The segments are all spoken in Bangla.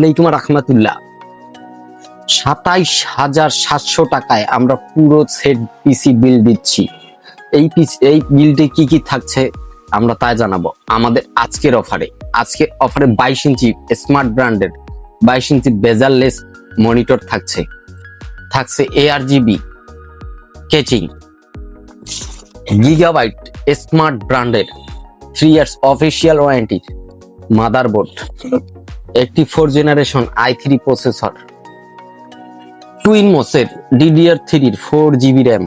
আলাইকুম রাহমাতুল্লাহ। ২৭,৭০০ টাকায় আমরা পুরো সেট পিসি বিল দিচ্ছি। এই বিলটি কি থাকছে আমরা তাই জানাবো আমাদের আজকের অফারে। আজকের অফারে 22 ইঞ্চি স্মার্ট ব্র্যান্ডের 22 ইঞ্চি বেজারলেস মনিটর থাকছে ARGB কেচিং, গিগাবাইট স্মার্ট ব্র্যান্ডের 3 ইয়ার্স অফিসিয়াল ওয়ারেন্টি মাদারবোর্ড, একটি 4 জেনারেশন i3 প্রসেসর, টুইন মোসের DDR3 4GB র্যাম,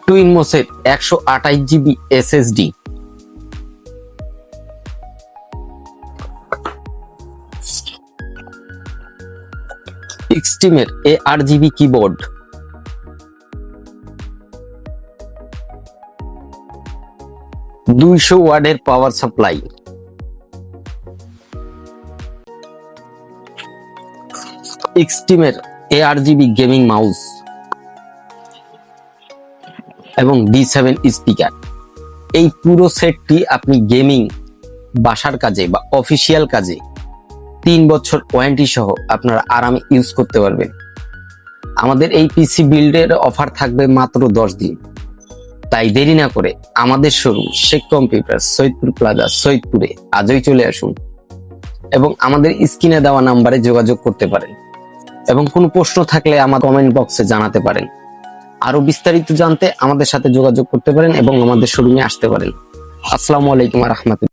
টুইন মোসের 128GB SSD, এক্সট্রিমের ARGB কিবোর্ড, দুইশো ওয়াটের পাওয়ার সাপ্লাই, এক্সট্রিমের ARGB গেমিং মাউস এবং D7 স্পিকার। এই পুরো সেটটি আপনি গেমিং, বাসার কাজে বা অফিসিয়াল কাজে 3 বছর ওয়ারেন্টি সহ আপনারা আরামে ইউজ করতে পারবেন। আমাদের এই পিসি বিল্ডের অফার থাকবে মাত্র 10 দিন, তাই দেরি না করে আমাদের showroom Sheikh computer Saidpur plaza সৈয়দপুরে আজই চলে আসুন এবং আমাদের স্ক্রিনে দেওয়া নাম্বারে যোগাযোগ করতে পারেন এবং কোনো প্রশ্ন থাকলে আমার কমেন্ট বক্সে জানাতে পারেন। আরো বিস্তারিত জানতে আমাদের সাথে যোগাযোগ করতে পারেন এবং আমাদের শোরুমে আসতে পারেন। আসসালামু আলাইকুম ওয়া রাহমাতুল্লাহ।